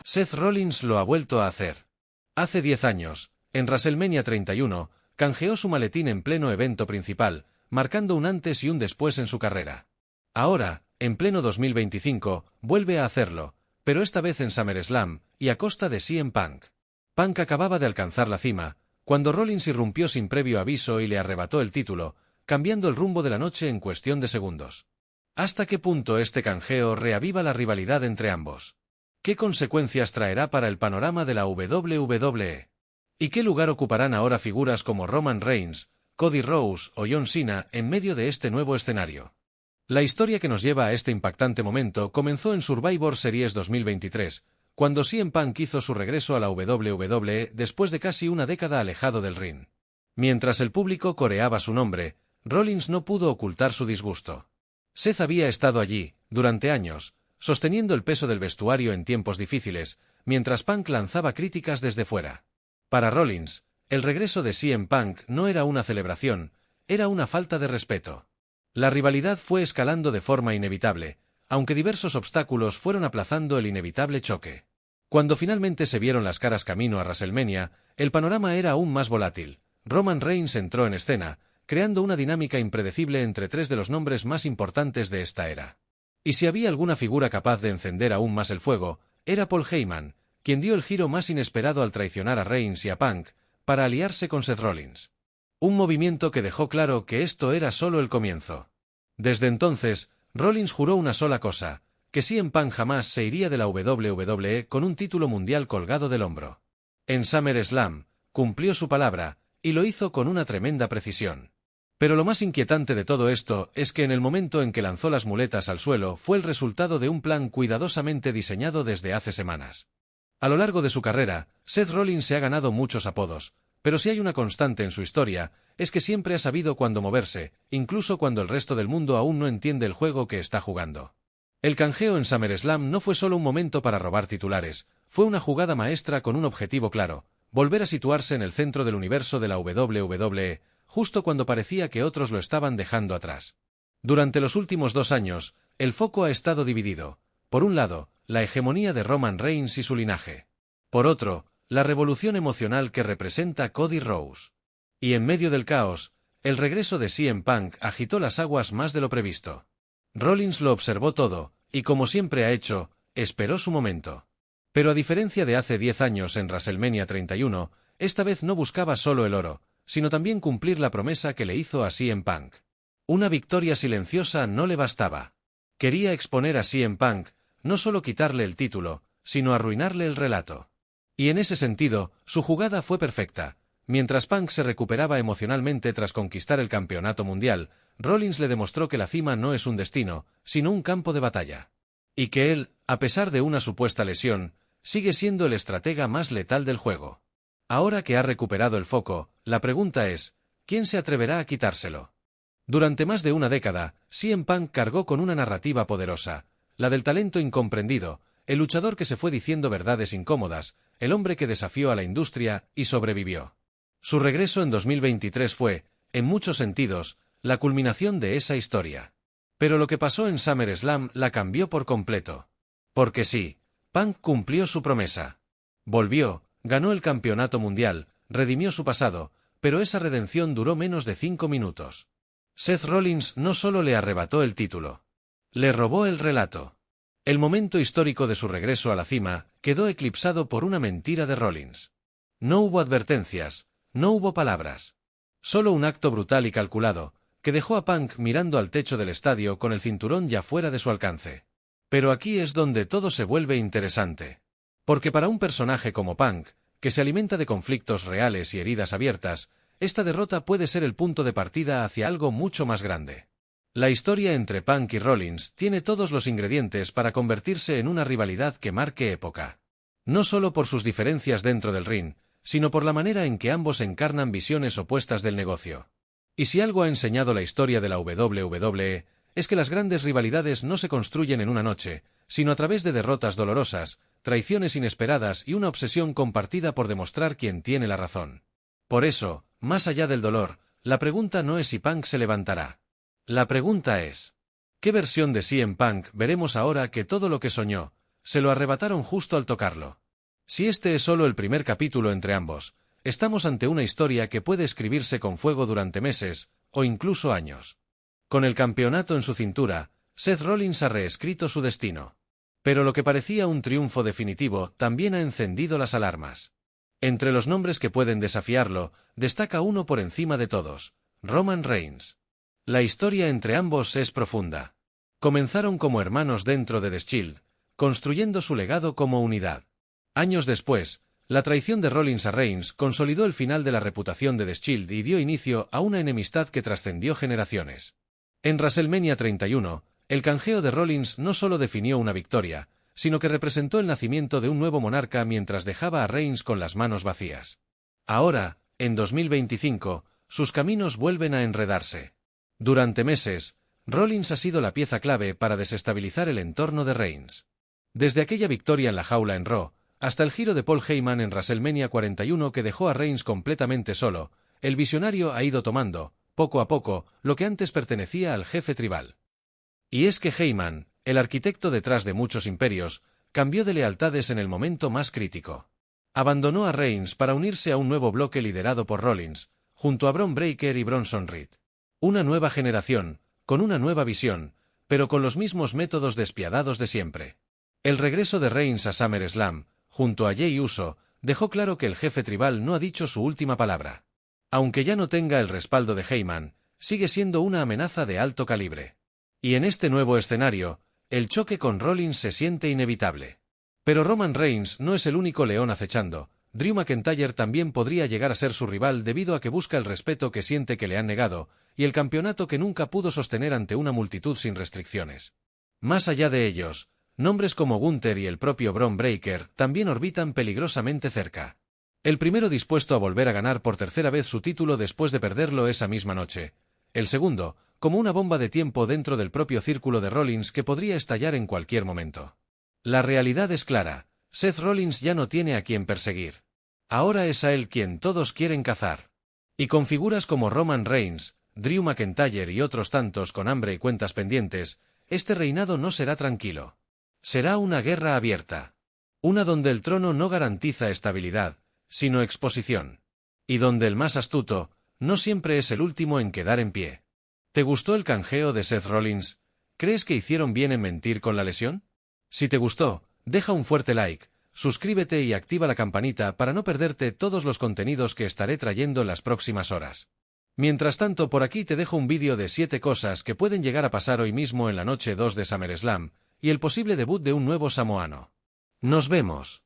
Seth Rollins lo ha vuelto a hacer. Hace 10 años, en WrestleMania 31, canjeó su maletín en pleno evento principal, marcando un antes y un después en su carrera. Ahora, en pleno 2025, vuelve a hacerlo, pero esta vez en SummerSlam, y a costa de CM Punk. Punk acababa de alcanzar la cima, cuando Rollins irrumpió sin previo aviso y le arrebató el título, cambiando el rumbo de la noche en cuestión de segundos. ¿Hasta qué punto este canjeo reaviva la rivalidad entre ambos? ¿Qué consecuencias traerá para el panorama de la WWE? ¿Y qué lugar ocuparán ahora figuras como Roman Reigns, Cody Rhodes o John Cena en medio de este nuevo escenario? La historia que nos lleva a este impactante momento comenzó en Survivor Series 2023, cuando CM Punk hizo su regreso a la WWE después de casi una década alejado del ring. Mientras el público coreaba su nombre, Rollins no pudo ocultar su disgusto. Seth había estado allí, durante años, sosteniendo el peso del vestuario en tiempos difíciles, mientras Punk lanzaba críticas desde fuera. Para Rollins, el regreso de CM Punk no era una celebración, era una falta de respeto. La rivalidad fue escalando de forma inevitable, aunque diversos obstáculos fueron aplazando el inevitable choque. Cuando finalmente se vieron las caras camino a WrestleMania, el panorama era aún más volátil. Roman Reigns entró en escena, creando una dinámica impredecible entre tres de los nombres más importantes de esta era. Y si había alguna figura capaz de encender aún más el fuego, era Paul Heyman, quien dio el giro más inesperado al traicionar a Reigns y a Punk, para aliarse con Seth Rollins. Un movimiento que dejó claro que esto era solo el comienzo. Desde entonces, Rollins juró una sola cosa, que CM Punk jamás se iría de la WWE con un título mundial colgado del hombro. En SummerSlam, cumplió su palabra, y lo hizo con una tremenda precisión. Pero lo más inquietante de todo esto es que en el momento en que lanzó las muletas al suelo fue el resultado de un plan cuidadosamente diseñado desde hace semanas. A lo largo de su carrera, Seth Rollins se ha ganado muchos apodos, pero si hay una constante en su historia, es que siempre ha sabido cuándo moverse, incluso cuando el resto del mundo aún no entiende el juego que está jugando. El canjeo en SummerSlam no fue solo un momento para robar titulares, fue una jugada maestra con un objetivo claro: volver a situarse en el centro del universo de la WWE, justo cuando parecía que otros lo estaban dejando atrás. Durante los últimos 2 años, el foco ha estado dividido. Por un lado, la hegemonía de Roman Reigns y su linaje. Por otro, la revolución emocional que representa Cody Rhodes. Y en medio del caos, el regreso de CM Punk agitó las aguas más de lo previsto. Rollins lo observó todo, y como siempre ha hecho, esperó su momento. Pero a diferencia de hace 10 años en WrestleMania 31, esta vez no buscaba solo el oro, sino también cumplir la promesa que le hizo a CM Punk. Una victoria silenciosa no le bastaba. Quería exponer a CM Punk, no solo quitarle el título, sino arruinarle el relato. Y en ese sentido, su jugada fue perfecta. Mientras Punk se recuperaba emocionalmente tras conquistar el campeonato mundial, Rollins le demostró que la cima no es un destino, sino un campo de batalla. Y que él, a pesar de una supuesta lesión, sigue siendo el estratega más letal del juego. Ahora que ha recuperado el foco, la pregunta es, ¿quién se atreverá a quitárselo? Durante más de una década, CM Punk cargó con una narrativa poderosa, la del talento incomprendido, el luchador que se fue diciendo verdades incómodas, el hombre que desafió a la industria y sobrevivió. Su regreso en 2023 fue, en muchos sentidos, la culminación de esa historia. Pero lo que pasó en SummerSlam la cambió por completo. Porque sí, Punk cumplió su promesa. Volvió, ganó el campeonato mundial, redimió su pasado, pero esa redención duró menos de 5 minutos. Seth Rollins no solo le arrebató el título, le robó el relato. El momento histórico de su regreso a la cima quedó eclipsado por una mentira de Rollins. No hubo advertencias, no hubo palabras. Solo un acto brutal y calculado, que dejó a Punk mirando al techo del estadio con el cinturón ya fuera de su alcance. Pero aquí es donde todo se vuelve interesante. Porque para un personaje como Punk, que se alimenta de conflictos reales y heridas abiertas, esta derrota puede ser el punto de partida hacia algo mucho más grande. La historia entre Punk y Rollins tiene todos los ingredientes para convertirse en una rivalidad que marque época. No solo por sus diferencias dentro del ring, sino por la manera en que ambos encarnan visiones opuestas del negocio. Y si algo ha enseñado la historia de la WWE, es que las grandes rivalidades no se construyen en una noche, sino a través de derrotas dolorosas, traiciones inesperadas y una obsesión compartida por demostrar quién tiene la razón. Por eso, más allá del dolor, la pregunta no es si Punk se levantará. La pregunta es, ¿qué versión de CM Punk veremos ahora que todo lo que soñó, se lo arrebataron justo al tocarlo. Si este es solo el primer capítulo entre ambos, estamos ante una historia que puede escribirse con fuego durante meses, o incluso años. Con el campeonato en su cintura, Seth Rollins ha reescrito su destino. Pero lo que parecía un triunfo definitivo también ha encendido las alarmas. Entre los nombres que pueden desafiarlo, destaca uno por encima de todos: Roman Reigns. La historia entre ambos es profunda. Comenzaron como hermanos dentro de The Shield, construyendo su legado como unidad. Años después, la traición de Rollins a Reigns consolidó el final de la reputación de The Shield y dio inicio a una enemistad que trascendió generaciones. En WrestleMania 31, el canjeo de Rollins no solo definió una victoria, sino que representó el nacimiento de un nuevo monarca mientras dejaba a Reigns con las manos vacías. Ahora, en 2025, sus caminos vuelven a enredarse. Durante meses, Rollins ha sido la pieza clave para desestabilizar el entorno de Reigns. Desde aquella victoria en la jaula en Raw, hasta el giro de Paul Heyman en WrestleMania 41 que dejó a Reigns completamente solo, el visionario ha ido tomando, poco a poco, lo que antes pertenecía al jefe tribal. Y es que Heyman, el arquitecto detrás de muchos imperios, cambió de lealtades en el momento más crítico. Abandonó a Reigns para unirse a un nuevo bloque liderado por Rollins, junto a Bron Breakker y Bronson Reed. Una nueva generación, con una nueva visión, pero con los mismos métodos despiadados de siempre. El regreso de Reigns a SummerSlam, junto a Jey Uso, dejó claro que el jefe tribal no ha dicho su última palabra. Aunque ya no tenga el respaldo de Heyman, sigue siendo una amenaza de alto calibre. Y en este nuevo escenario, el choque con Rollins se siente inevitable. Pero Roman Reigns no es el único león acechando. Drew McIntyre también podría llegar a ser su rival debido a que busca el respeto que siente que le han negado, y el campeonato que nunca pudo sostener ante una multitud sin restricciones. Más allá de ellos, nombres como Gunther y el propio Bron Breakker también orbitan peligrosamente cerca. El primero dispuesto a volver a ganar por tercera vez su título después de perderlo esa misma noche. El segundo, como una bomba de tiempo dentro del propio círculo de Rollins que podría estallar en cualquier momento. La realidad es clara: Seth Rollins ya no tiene a quien perseguir. Ahora es a él quien todos quieren cazar. Y con figuras como Roman Reigns, Drew McIntyre y otros tantos con hambre y cuentas pendientes, este reinado no será tranquilo. Será una guerra abierta. Una donde el trono no garantiza estabilidad, sino exposición. Y donde el más astuto no siempre es el último en quedar en pie. ¿Te gustó el canjeo de Seth Rollins? ¿Crees que hicieron bien en mentir con la lesión? Si te gustó, deja un fuerte like, suscríbete y activa la campanita para no perderte todos los contenidos que estaré trayendo en las próximas horas. Mientras tanto, por aquí te dejo un vídeo de 7 cosas que pueden llegar a pasar hoy mismo en la noche 2 de SummerSlam, y el posible debut de un nuevo samoano. ¡Nos vemos!